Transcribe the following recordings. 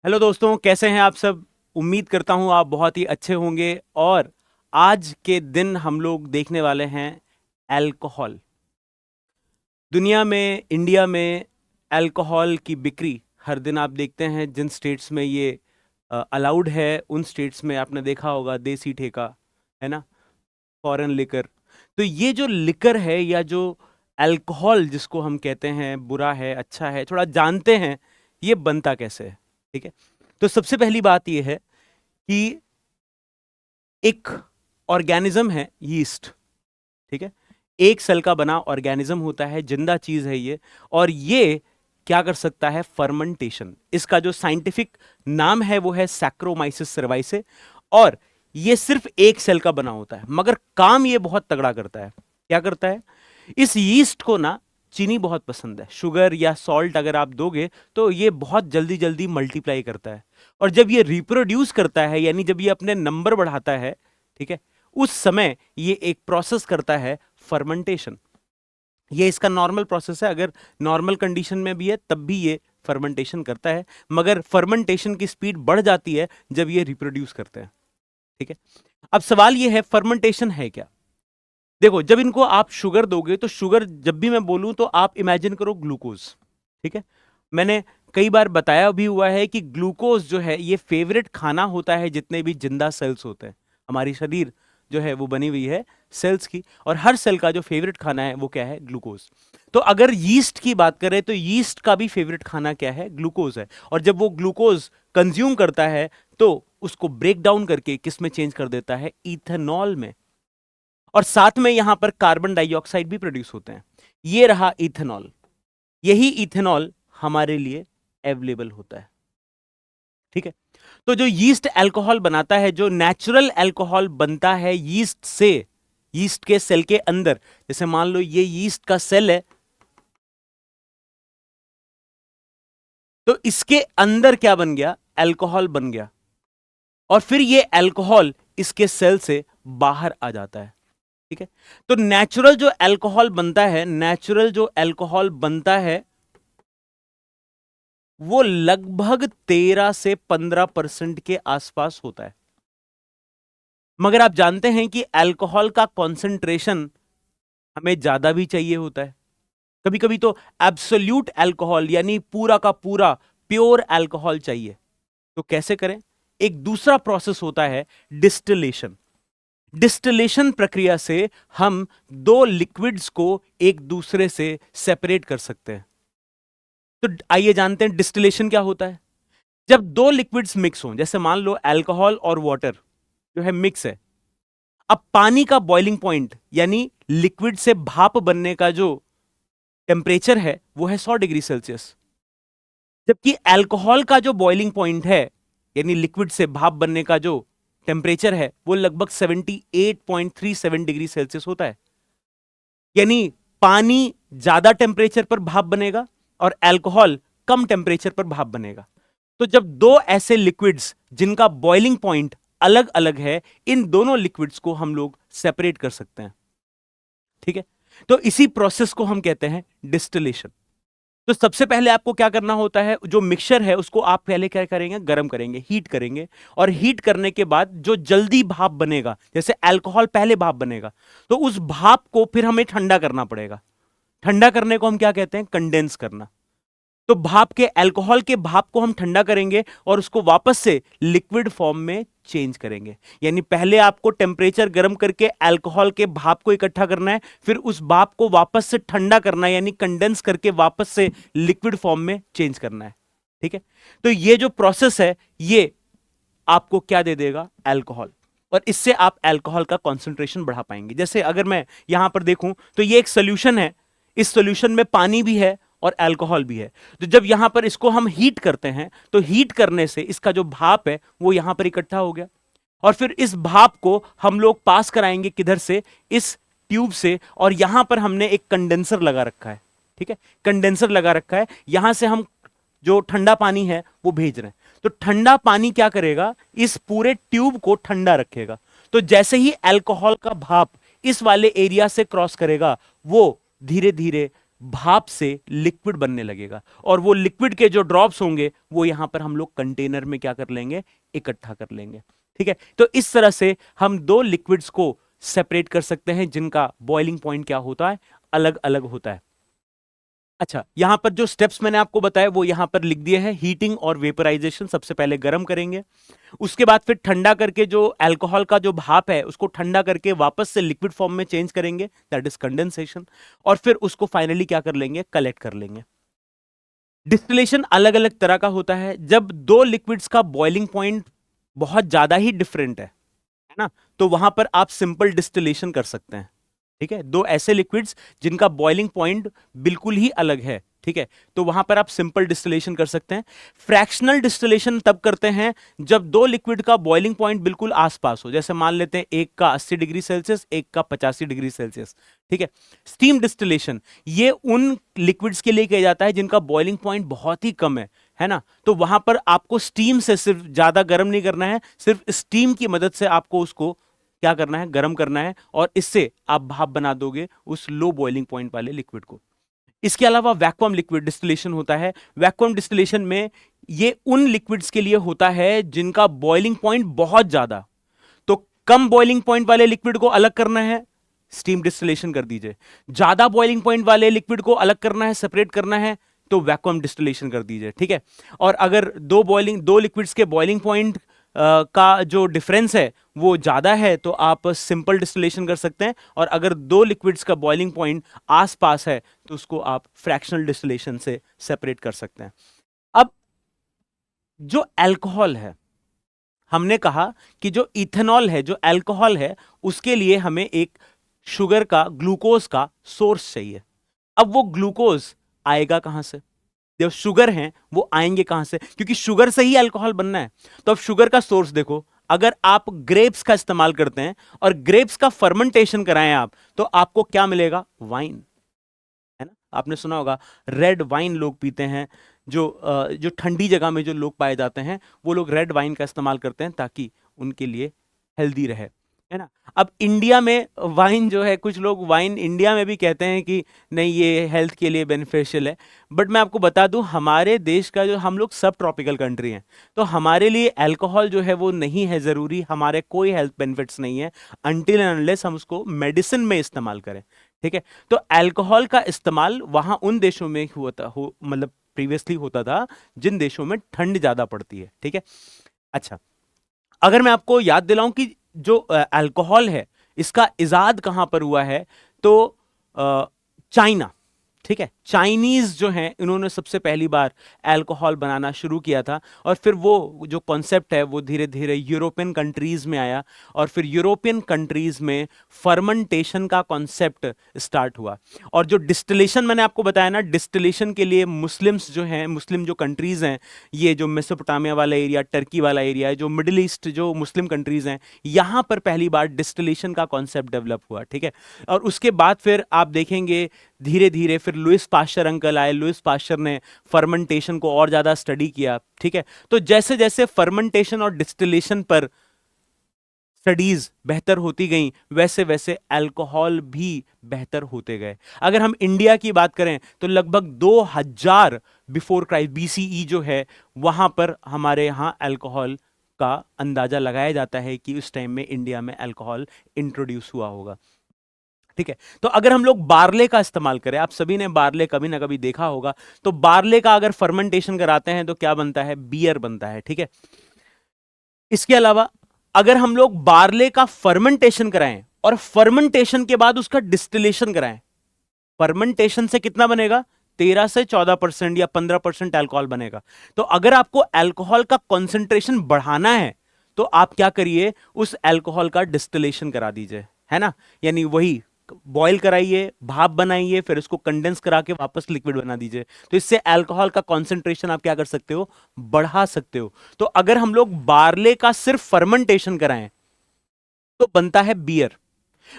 Hello दोस्तों, कैसे हैं आप सब। उम्मीद करता हूं आप बहुत ही अच्छे होंगे। और आज के दिन हम लोग देखने वाले हैं अल्कोहल। दुनिया में, इंडिया में अल्कोहल की बिक्री हर दिन आप देखते हैं। जिन स्टेट्स में ये अलाउड है उन स्टेट्स में आपने देखा होगा देसी ठेका, है ना, फॉरेन लिकर। तो ये जो लिकर है या जो अल्कोहल जिसको हम कहते हैं, बुरा है अच्छा है, थोड़ा जानते हैं ये बनता कैसे है। ठीक है, तो सबसे पहली बात ये है कि एक ऑर्गेनिज्म है यीस्ट। ठीक है, एक सेल का बना ऑर्गेनिज्म होता है, जिंदा चीज है ये। और ये क्या कर सकता है? फर्मेंटेशन। इसका जो साइंटिफिक नाम है वो है सैक्रोमाइसिस सर्वाइसे। और ये सिर्फ एक सेल का बना होता है, मगर काम ये बहुत तगड़ा करता है। क्या करता है? इस यीस्ट को ना चीनी बहुत पसंद है। शुगर या सॉल्ट अगर आप दोगे तो ये बहुत जल्दी जल्दी मल्टीप्लाई करता है। और जब ये रिप्रोड्यूस करता है, यानी जब ये अपने नंबर बढ़ाता है, ठीक है, उस समय ये एक प्रोसेस करता है फर्मेंटेशन। ये इसका नॉर्मल प्रोसेस है। अगर नॉर्मल कंडीशन में भी है तब भी ये फर्मेंटेशन करता है, मगर फर्मेंटेशन की स्पीड बढ़ जाती है जब ये रिप्रोड्यूस करते हैं। ठीक है, अब सवाल ये है फर्मेंटेशन है क्या। देखो, जब इनको आप शुगर दोगे तो शुगर, जब भी मैं बोलूं तो आप इमेजिन करो ग्लूकोज। ठीक है, मैंने कई बार बताया भी हुआ है कि ग्लूकोज जो है ये फेवरेट खाना होता है जितने भी जिंदा सेल्स होते हैं। हमारी शरीर जो है वो बनी हुई है सेल्स की, और हर सेल का जो फेवरेट खाना है वो क्या है? ग्लूकोज। तो अगर यीस्ट की बात करें तो यीस्ट का भी फेवरेट खाना क्या है? ग्लूकोज है। और जब वो ग्लूकोज कंज्यूम करता है तो उसको ब्रेक डाउन करके किस में चेंज कर देता है? इथेनॉल में। और साथ में यहां पर कार्बन डाइऑक्साइड भी प्रोड्यूस होते हैं। ये रहा इथेनॉल। यही इथेनॉल हमारे लिए अवेलेबल होता है। ठीक है, तो जो यीस्ट अल्कोहल बनाता है, जो नेचुरल अल्कोहल बनता है यीस्ट से, यीस्ट के सेल के अंदर, जैसे मान लो ये यीस्ट का सेल है, तो इसके अंदर क्या बन गया? अल्कोहल बन गया। और फिर ये अल्कोहल इसके सेल से बाहर आ जाता है। ठीक है, तो नेचुरल जो अल्कोहल बनता है, नेचुरल जो अल्कोहल बनता है वो लगभग 13 से 15% के आसपास होता है। मगर आप जानते हैं कि अल्कोहल का कॉन्सेंट्रेशन हमें ज्यादा भी चाहिए होता है। कभी कभी तो एब्सोल्यूट अल्कोहल यानी पूरा का पूरा प्योर अल्कोहल चाहिए। तो कैसे करें? एक दूसरा प्रोसेस होता है डिस्टिलेशन। डिस्टिलेशन प्रक्रिया से हम दो लिक्विड्स को एक दूसरे से सेपरेट कर सकते हैं। तो आइए जानते हैं डिस्टिलेशन क्या होता है। जब दो लिक्विड्स मिक्स हों, जैसे मान लो अल्कोहल और वाटर जो है मिक्स है, अब पानी का बॉइलिंग पॉइंट यानी लिक्विड से भाप बनने का जो टेम्परेचर है वो है 100 डिग्री सेल्सियस। जबकि अल्कोहल का जो बॉइलिंग पॉइंट है यानी लिक्विड से भाप बनने का जो टेम्परेचर है वो लगभग 78.37 डिग्री सेल्सियस होता है। यानी पानी ज्यादा टेम्परेचर पर भाप बनेगा और अल्कोहल कम टेम्परेचर पर भाप बनेगा। तो जब दो ऐसे लिक्विड्स जिनका बॉइलिंग पॉइंट अलग अलग है, इन दोनों लिक्विड्स को हम लोग सेपरेट कर सकते हैं। ठीक है, तो इसी प्रोसेस को हम कहते हैं डिस्टिलेशन। तो सबसे पहले आपको क्या करना होता है? जो मिक्सचर है उसको आप पहले क्या करेंगे? गर्म करेंगे, हीट करेंगे। और हीट करने के बाद जो जल्दी भाप बनेगा, जैसे अल्कोहल पहले भाप बनेगा, तो उस भाप को फिर हमें ठंडा करना पड़ेगा। ठंडा करने को हम क्या कहते हैं? कंडेंस करना। तो भाप के, अल्कोहल के भाप को हम ठंडा करेंगे और उसको वापस से लिक्विड फॉर्म में चेंज करेंगे। यानी पहले आपको टेम्परेचर गर्म करके अल्कोहल के भाप को इकट्ठा करना है, फिर उस भाप को वापस से ठंडा करना है, यानी कंडेंस करके वापस से लिक्विड फॉर्म में चेंज करना है। ठीक है, तो ये जो प्रोसेस है ये आपको क्या दे देगा? अल्कोहल। और इससे आप अल्कोहल का कॉन्सेंट्रेशन बढ़ा पाएंगे। जैसे अगर मैं यहां पर देखूं तो ये एक सोल्यूशन है, इस सोल्यूशन में पानी भी है और अल्कोहल भी है। तो जब यहां पर इसको हम हीट करते हैं तो हीट करने से इसका जो भाप है वो यहां पर इकट्ठा हो गया। और फिर इस भाप को हम लोग पास कराएंगे किधर से? इस ट्यूब से। और यहां पर हमने एक कंडेंसर लगा रखा है। ठीक है, कंडेंसर लगा रखा है, यहां से हम जो ठंडा पानी है वो भेज रहे हैं। तो ठंडा पानी क्या करेगा? इस पूरे ट्यूब को ठंडा रखेगा। तो जैसे ही अल्कोहल का भाप इस वाले एरिया से क्रॉस करेगा वो धीरे धीरे भाप से लिक्विड बनने लगेगा, और वो लिक्विड के जो ड्रॉप्स होंगे वो यहां पर हम लोग कंटेनर में क्या कर लेंगे, इकट्ठा कर लेंगे। ठीक है, तो इस तरह से हम दो लिक्विड्स को सेपरेट कर सकते हैं जिनका बॉइलिंग पॉइंट क्या होता है, अलग अलग होता है। अच्छा, यहां पर जो स्टेप्स मैंने आपको बताया वो यहां पर लिख दिए हैं। हीटिंग और वेपराइजेशन, सबसे पहले गर्म करेंगे, उसके बाद फिर ठंडा करके जो अल्कोहल का जो भाप है उसको ठंडा करके वापस से लिक्विड फॉर्म में चेंज करेंगे, दैट इज कंडेंसेशन, और फिर उसको फाइनली क्या कर लेंगे, कलेक्ट कर लेंगे। डिस्टिलेशन अलग अलग तरह का होता है। जब दो लिक्विड्स का बॉइलिंग पॉइंट बहुत ज्यादा ही डिफरेंट है ना, तो वहां पर आप सिंपल डिस्टिलेशन कर सकते हैं। ठीक है, दो ऐसे लिक्विड्स जिनका बॉइलिंग पॉइंट बिल्कुल ही अलग है, ठीक है, तो वहां पर आप सिंपल डिस्टिलेशन कर सकते हैं। फ्रैक्शनल डिस्टिलेशन तब करते हैं जब दो लिक्विड का बॉइलिंग पॉइंट बिल्कुल आसपास हो, जैसे मान लेते हैं एक का 80 डिग्री सेल्सियस, एक का 85 डिग्री सेल्सियस। ठीक है, स्टीम डिस्टिलेशन ये उन लिक्विड्स के लिए किया जाता है जिनका बॉइलिंग पॉइंट बहुत ही कम है ना, तो वहां पर आपको स्टीम से सिर्फ ज्यादा गर्म नहीं करना है, सिर्फ स्टीम की मदद से आपको उसको क्या करना है, गर्म करना है, और इससे आप भाप बना दोगे उस लो बॉइलिंग पॉइंट वाले लिक्विड को। इसके अलावा वैक्यूम लिक्विड डिस्टिलेशन होता है। वैक्यूम डिस्टिलेशन में ये उन लिक्विड्स के लिए होता है जिनका बॉइलिंग पॉइंट बहुत ज्यादा, तो कम बॉइलिंग पॉइंट वाले लिक्विड को अलग करना है, स्टीम डिस्टिलेशन कर दीजिए। ज्यादा बॉइलिंग पॉइंट वाले लिक्विड को अलग करना है, सेपरेट करना है, तो वैक्यूम डिस्टिलेशन कर दीजिए। ठीक है, और अगर दो लिक्विड्स के बॉइलिंग पॉइंट का जो डिफरेंस है वो ज्यादा है तो आप सिंपल डिस्टिलेशन कर सकते हैं, और अगर दो लिक्विड्स का बॉइलिंग पॉइंट आसपास है तो उसको आप फ्रैक्शनल डिस्टिलेशन से सेपरेट कर सकते हैं। अब जो अल्कोहल है, हमने कहा कि जो इथेनॉल है, जो अल्कोहल है, उसके लिए हमें एक शुगर का, ग्लूकोज का सोर्स चाहिए। अब वो ग्लूकोज आएगा कहां से, जो शुगर हैं वो आएंगे कहां से, क्योंकि शुगर से ही अल्कोहल बनना है। तो अब शुगर का सोर्स देखो, अगर आप ग्रेप्स का इस्तेमाल करते हैं और ग्रेप्स का फर्मेंटेशन कराएं आप, तो आपको क्या मिलेगा, वाइन, है ना। आपने सुना होगा रेड वाइन लोग पीते हैं, जो ठंडी जगह में जो लोग पाए जाते हैं वो लोग रेड वाइन का इस्तेमाल करते हैं ताकि उनके लिए हेल्दी रहे, है ना। अब इंडिया में वाइन जो है, कुछ लोग वाइन इंडिया में भी कहते हैं कि नहीं ये हेल्थ के लिए बेनिफिशियल है, बट मैं आपको बता दूं हमारे देश का, जो हम लोग सब ट्रॉपिकल कंट्री हैं, तो हमारे लिए अल्कोहल जो है वो नहीं है ज़रूरी, हमारे कोई हेल्थ बेनिफिट्स नहीं है अनटिल एंड अनलेस हम उसको मेडिसिन में इस्तेमाल करें। ठीक है, तो अल्कोहल का इस्तेमाल वहां उन देशों में मतलब प्रीवियसली होता था जिन देशों में ठंड ज्यादा पड़ती है। ठीक है, अच्छा, अगर मैं आपको याद दिलाऊं कि जो अल्कोहल है इसका इजाद कहां पर हुआ है, तो चाइना। ठीक है, चाइनीज जो हैं इन्होंने सबसे पहली बार अल्कोहल बनाना शुरू किया था, और फिर वो जो कॉन्सेप्ट है वो धीरे धीरे यूरोपियन कंट्रीज में आया, और फिर यूरोपियन कंट्रीज में फर्मेंटेशन का कॉन्सेप्ट स्टार्ट हुआ। और जो डिस्टिलेशन मैंने आपको बताया ना, डिस्टिलेशन के लिए मुस्लिम्स जो हैं, मुस्लिम जो कंट्रीज हैं, ये जो मेसोपोटामिया वाला एरिया, टर्की वाला एरिया है, जो मिडिल ईस्ट जो मुस्लिम कंट्रीज हैं, यहाँ पर पहली बार डिस्टिलेशन का कॉन्सेप्ट डेवलप हुआ। ठीक है, और उसके बाद फिर आप देखेंगे धीरे धीरे फिर लुइस पाश्चर अंकल आए, लुइस पाश्चर ने फर्मेंटेशन को और ज्यादा स्टडी किया। ठीक है, तो जैसे जैसे फर्मेंटेशन और डिस्टिलेशन पर स्टडीज बेहतर होती गई, वैसे वैसे अल्कोहल भी बेहतर होते गए। अगर हम इंडिया की बात करें तो लगभग 2000 बिफोर क्राइस्ट बीसीई जो है, वहां पर हमारे यहाँ अल्कोहल का अंदाजा लगाया जाता है कि उस टाइम में इंडिया में अल्कोहल इंट्रोड्यूस हुआ होगा। ठीक है, तो अगर हम लोग बार्ले का इस्तेमाल करें, आप सभी ने बार्ले कभी ना कभी देखा होगा, तो बार्ले का अगर फर्मेंटेशन कराते हैं तो क्या बनता है, बियर बनता है। ठीक है, इसके अलावा अगर हम लोग बार्ले का फर्मेंटेशन कराएं और फर्मेंटेशन के बाद उसका डिस्टिलेशन कराएं, फर्मेंटेशन से कितना बनेगा, 13 से 14% या 15% अल्कोहल बनेगा। तो अगर आपको अल्कोहल का कॉन्सेंट्रेशन बढ़ाना है तो आप क्या करिए, उस अल्कोहल का डिस्टिलेशन करा दीजिए, है ना, यानी वही बॉईल कराइए, भाप बनाइए, फिर उसको कंडेंस करा के वापस लिक्विड बना दीजिए, तो इससे अल्कोहल का कॉन्सेंट्रेशन आप क्या कर सकते हो, बढ़ा सकते हो। तो अगर हम लोग बार्ले का सिर्फ फर्मेंटेशन कराएं तो बनता है बियर,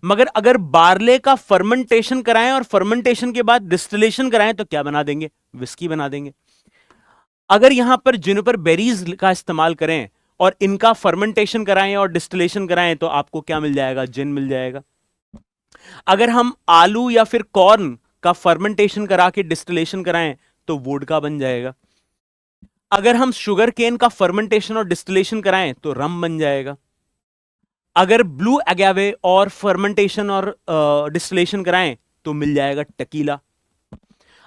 मगर अगर बार्ले का फर्मेंटेशन कराएं और फर्मेंटेशन के बाद डिस्टिलेशन कराएं तो क्या बना देंगे, विस्की बना देंगे। अगर यहां पर जुनिपर बेरीज का इस्तेमाल करें और इनका फर्मेंटेशन कराएं और डिस्टिलेशन कराएं तो आपको क्या मिल जाएगा, जिन मिल जाएगा। अगर हम आलू या फिर कॉर्न का फर्मेंटेशन करा के डिस्टिलेशन कराएं तो वोडका बन जाएगा। अगर हम शुगर केन का फर्मेंटेशन और डिस्टिलेशन कराएं तो रम बन जाएगा। अगर ब्लू अगेवे और फर्मेंटेशन और डिस्टिलेशन कराएं तो मिल जाएगा टकीला।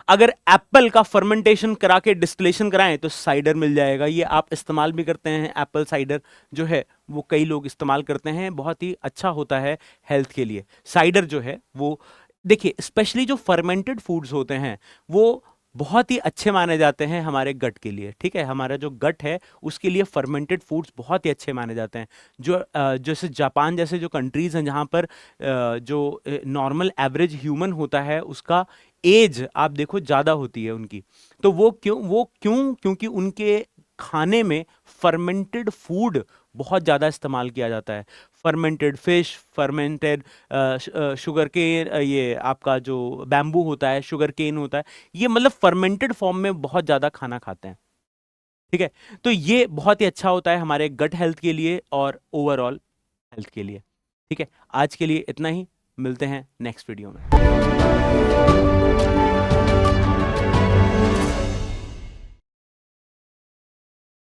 अगर एप्पल का फर्मेंटेशन करा के डिस्टिलेशन कराएं तो साइडर मिल जाएगा। ये आप इस्तेमाल भी करते हैं, एप्पल साइडर जो है वो कई लोग इस्तेमाल करते हैं, बहुत ही अच्छा होता है हेल्थ के लिए। साइडर जो है वो देखिए, स्पेशली जो फर्मेंटेड फूड्स होते हैं वो बहुत ही अच्छे माने जाते हैं हमारे गट के लिए। ठीक है, हमारा जो गट है उसके लिए फर्मेंटेड फूड्स बहुत ही अच्छे माने जाते हैं। जो जैसे जापान जैसे जो कंट्रीज हैं जहाँ पर जो नॉर्मल एवरेज ह्यूमन होता है उसका एज आप देखो ज़्यादा होती है उनकी, तो वो क्यों क्योंकि उनके खाने में फर्मेंटेड फूड बहुत ज़्यादा इस्तेमाल किया जाता है। फर्मेंटेड फिश, फर्मेंटेड शुगर के, ये आपका जो बैम्बू होता है, शुगर केन होता है, ये मतलब फर्मेंटेड फॉर्म में बहुत ज़्यादा खाना खाते हैं। ठीक है, तो ये बहुत ही अच्छा होता है हमारे गट हेल्थ के लिए और ओवरऑल हेल्थ के लिए। ठीक है, आज के लिए इतना ही, मिलते हैं नेक्स्ट वीडियो में।